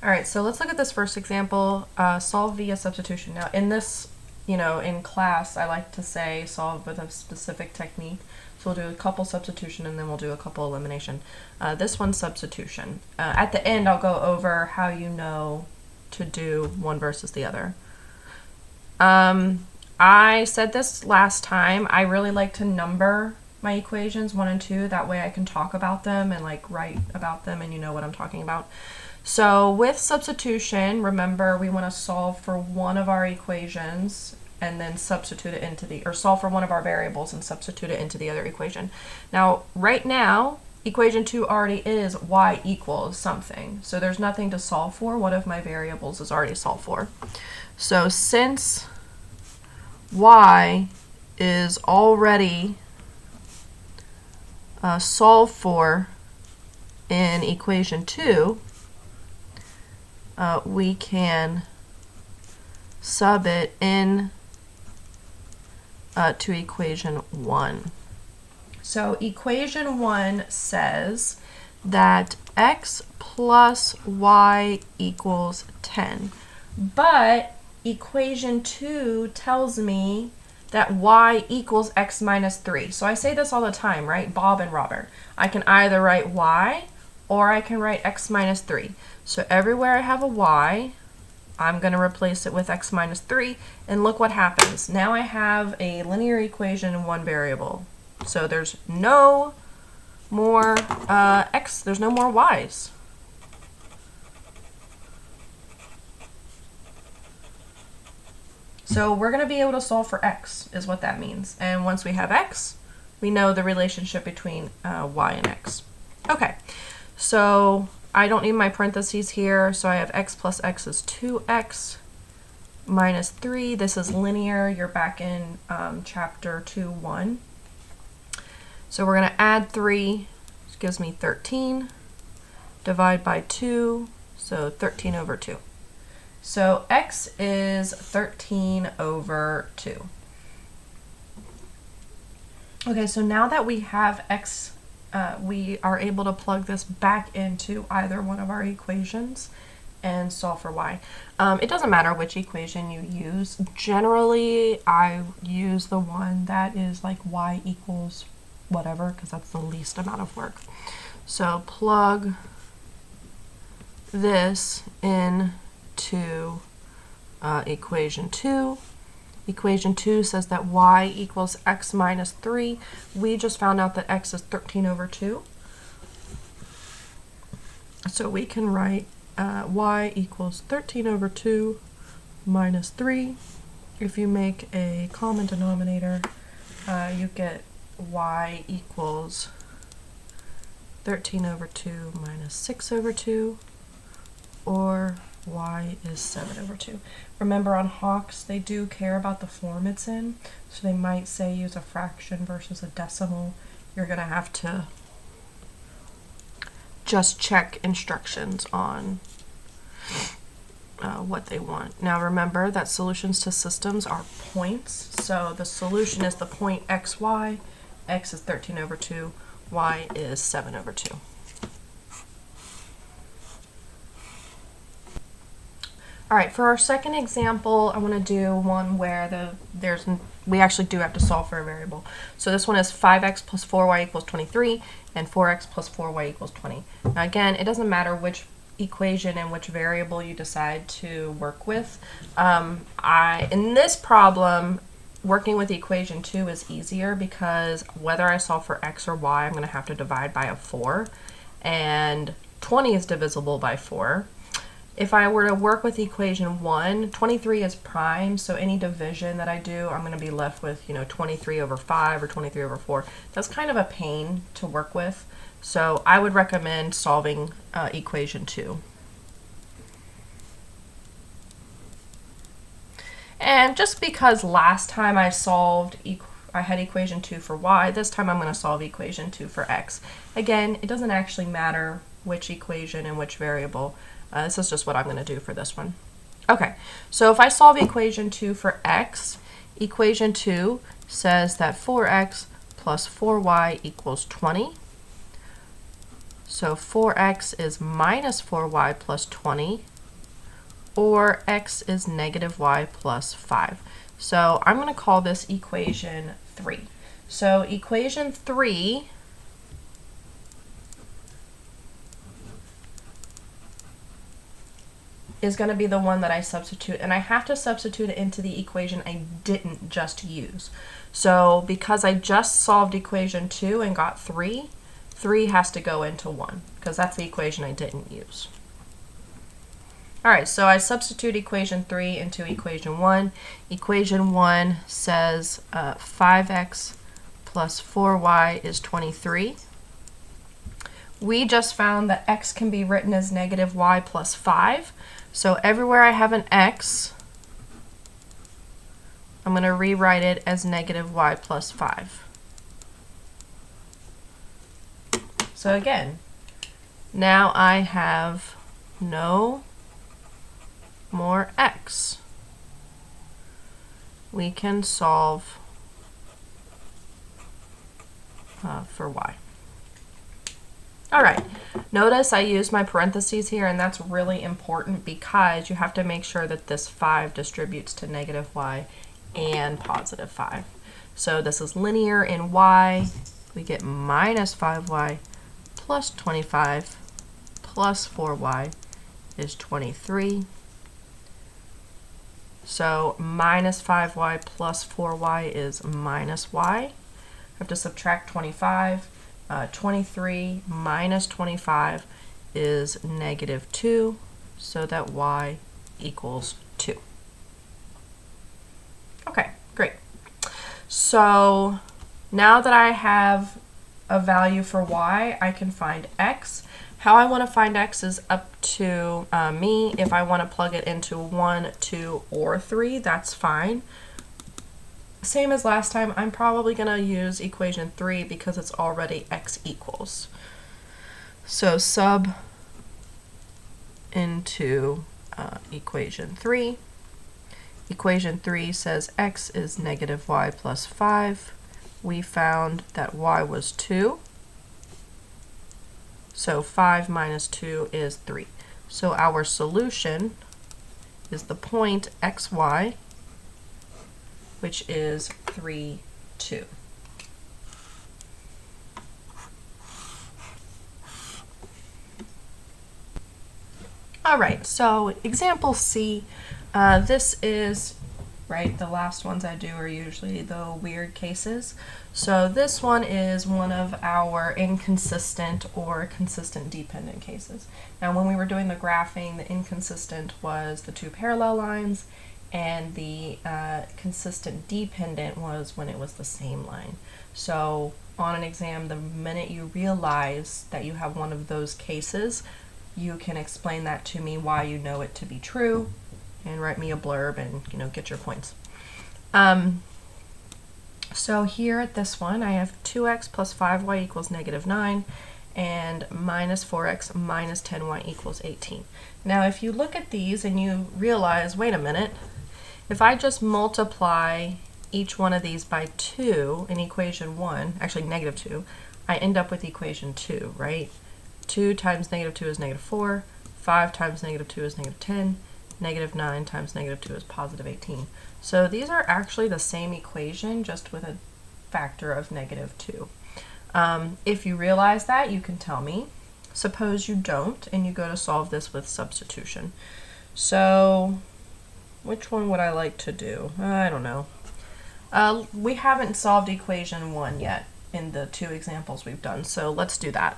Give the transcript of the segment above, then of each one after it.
All right, so let's look at this first example, solve via substitution. Now in this, in class, I like to say solve with a specific technique. So we'll do a couple substitution and then we'll do a couple elimination. This one's substitution. At the end, I'll go over how you know to do one versus the other. I said this last time, I really like to number my equations 1 and 2, that way I can talk about them and like write about them and you know what I'm talking about. So with substitution, remember we want to solve for one of our equations and then substitute it into the, or solve for one of our variables and substitute it into the other equation. Now, right now, equation 2 already is y equals something. So there's nothing to solve for. One of my variables is already solved for. So since y is already solved for in equation 2, we can sub it in to equation 1. So equation 1 says that x plus y equals 10. But equation 2 tells me that y equals x minus 3. So I say this all the time, right? Bob and Robert. I can either write y or I can write x minus 3. So everywhere I have a y, I'm going to replace it with x minus 3, and look what happens. Now I have a linear equation in one variable. So there's no more there's no more y's. So we're going to be able to solve for x, is what that means. And once we have x, we know the relationship between y and x. Okay, so I don't need my parentheses here, so I have x plus x is 2x minus 3. This is linear. You're back in chapter 2:1. So we're going to add 3, which gives me 13. Divide by 2, so 13 over 2. So x is 13 over 2. Okay, so now that we have x, we are able to plug this back into either one of our equations and solve for y. It doesn't matter which equation you use. Generally, I use the one that is like y equals whatever, because that's the least amount of work. So plug this in to equation 2. Equation 2 says that y equals x minus 3. We just found out that x is 13 over 2. So we can write y equals 13 over 2 minus 3. If you make a common denominator, you get y equals 13 over 2 minus 6 over 2, or y is 7 over 2. Remember, on Hawks, they do care about the form it's in, so they might say use a fraction versus a decimal. You're going to have to just check instructions on what they want. Now remember that solutions to systems are points, so the solution is the point xy. X is 13 over 2, y is 7 over 2. All right, for our second example, I want to do one where we actually do have to solve for a variable. So this one is 5x plus 4y equals 23, and 4x plus 4y equals 20. Now again, it doesn't matter which equation and which variable you decide to work with. In this problem, working with equation 2 is easier because whether I solve for x or y, I'm going to have to divide by a 4, and 20 is divisible by 4. If I were to work with equation 1, 23 is prime, so any division that I do, I'm going to be left with, 23 over 5 or 23 over 4. That's kind of a pain to work with, so I would recommend solving equation 2. And just because last time I solved, I had equation 2 for y, this time I'm going to solve equation 2 for x. Again, it doesn't actually matter which equation and which variable. This is just what I'm going to do for this one. Okay, so if I solve equation 2 for x, equation 2 says that 4x plus 4y equals 20. So 4x is minus 4y plus 20. or x is negative y plus 5. So I'm going to call this equation 3. So equation 3 is going to be the one that I substitute, and I have to substitute it into the equation I didn't just use. So because I just solved equation 2 and got 3, 3 has to go into 1, because that's the equation I didn't use. Alright, so I substitute equation 3 into equation 1. Equation 1 says 5x plus 4y is 23. We just found that x can be written as negative y plus 5. So everywhere I have an x, I'm going to rewrite it as negative y plus 5. So again, now I have no more x. We can solve for y. All right, notice I used my parentheses here, and that's really important because you have to make sure that this 5 distributes to negative y and positive 5. So this is linear in y. We get minus 5y plus 25 plus 4y is 23. So minus 5y plus 4y is minus y. I have to subtract 25. 23 minus 25 is negative 2, so that y equals 2. Okay, great. So now that I have a value for y, I can find x. How I want to find x is up to me. If I want to plug it into 1, 2, or 3, that's fine. Same as last time, I'm probably going to use equation 3 because it's already x equals. So sub into equation 3. Equation 3 says x is negative y plus 5. We found that y was 2. So 5 minus 2 is 3. So our solution is the point xy, which is 3, 2. All right, so example C, this is, right, the last ones I do are usually the weird cases. So this one is one of our inconsistent or consistent dependent cases. Now when we were doing the graphing, the inconsistent was the two parallel lines, and the consistent dependent was when it was the same line. So on an exam, the minute you realize that you have one of those cases, you can explain that to me why you know it to be true, and write me a blurb and get your points. So here at this one, I have 2x plus 5y equals negative 9, and minus 4x minus 10y equals 18. Now if you look at these and you realize, wait a minute, if I just multiply each one of these by 2 in equation 1, actually negative 2, I end up with equation 2, right? 2 times negative 2 is negative 4, 5 times negative 2 is negative 10, negative 9 times negative 2 is positive 18. So these are actually the same equation, just with a factor of negative 2. If you realize that, you can tell me. Suppose you don't, and you go to solve this with substitution. So which one would I like to do? I don't know. We haven't solved equation 1 yet in the 2 examples we've done, so let's do that.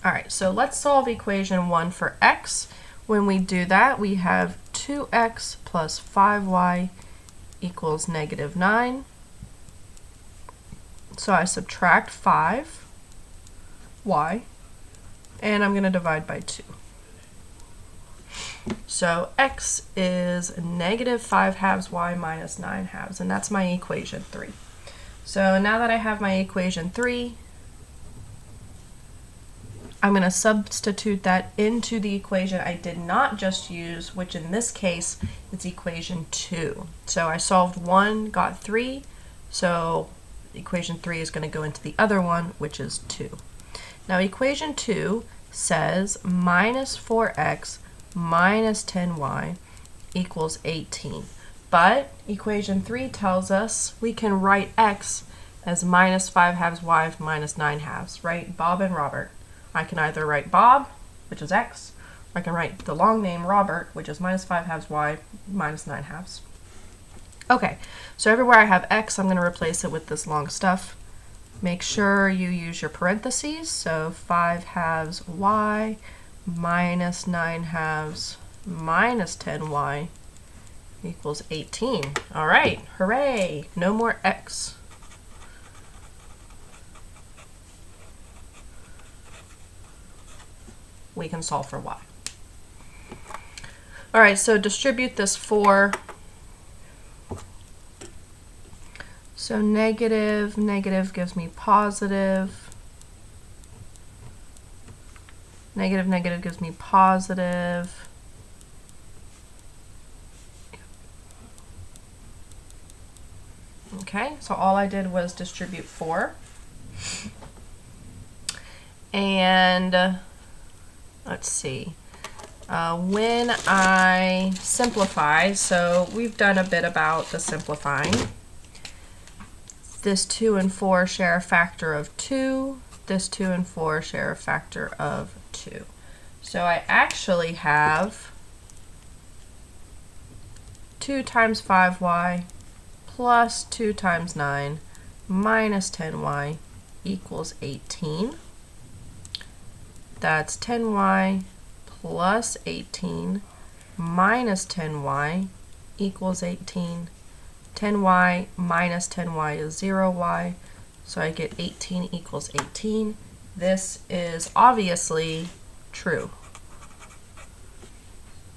All right, so let's solve equation 1 for x. When we do that, we have 2x plus 5y equals negative 9. So I subtract 5y, and I'm going to divide by 2. So x is negative 5 halves y minus 9 halves, and that's my equation 3. So now that I have my equation 3, I'm going to substitute that into the equation I did not just use, which in this case is equation 2. So I solved 1, got 3, so equation 3 is going to go into the other one, which is 2. Now equation 2 says minus 4x minus 10y equals 18. But equation 3 tells us we can write x as minus 5 halves y minus 9 halves, right? Bob and Robert. I can either write Bob, which is x, or I can write the long name Robert, which is minus 5 halves y minus 9 halves. Okay, so everywhere I have x, I'm going to replace it with this long stuff. Make sure you use your parentheses, so 5 halves y minus 9 halves minus 10y equals 18. All right, hooray, no more x. We can solve for y. All right, so distribute this 4. So negative gives me positive. Negative gives me positive. Okay, so all I did was distribute 4. And let's see. When I simplify, so we've done a bit about the simplifying. This 2 and 4 share a factor of 2. This 2 and 4 share a factor of 2. So I actually have 2 times 5y plus 2 times 9 minus 10y equals 18. That's 10y plus 18 minus 10y equals 18. 10y minus 10y is 0y, so I get 18 equals 18. This is obviously true,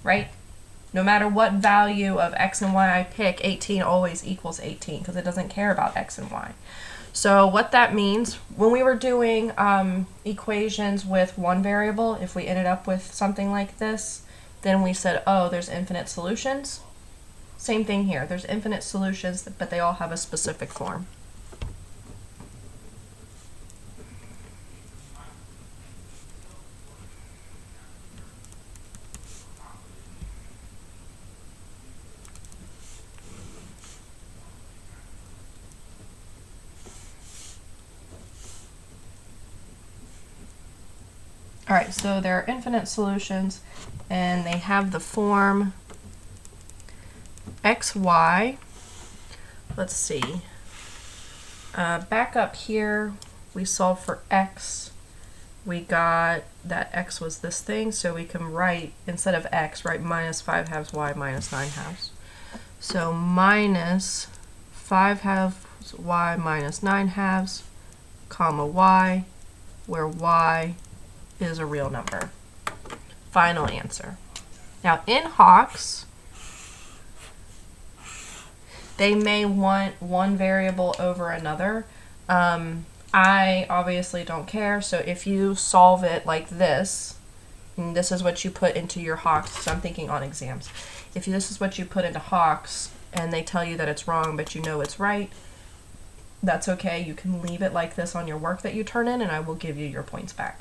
right? No matter what value of x and y I pick, 18 always equals 18 because it doesn't care about x and y. So what that means, when we were doing equations with one variable, if we ended up with something like this, then we said, oh, there's infinite solutions. Same thing here. There's infinite solutions, but they all have a specific form. All right, so there are infinite solutions, and they have the form xy. Let's see. Back up here, we solve for x. We got that x was this thing, so we can write, instead of x, write minus 5 halves y minus 9 halves. So minus 5 halves y minus 9 halves, comma y, where y is a real number. Final answer. Now in Hawks, they may want one variable over another. I obviously don't care, so if you solve it like this, and this is what you put into your Hawks, so I'm thinking on exams. If this is what you put into Hawks and they tell you that it's wrong but you know it's right, that's okay. You can leave it like this on your work that you turn in and I will give you your points back.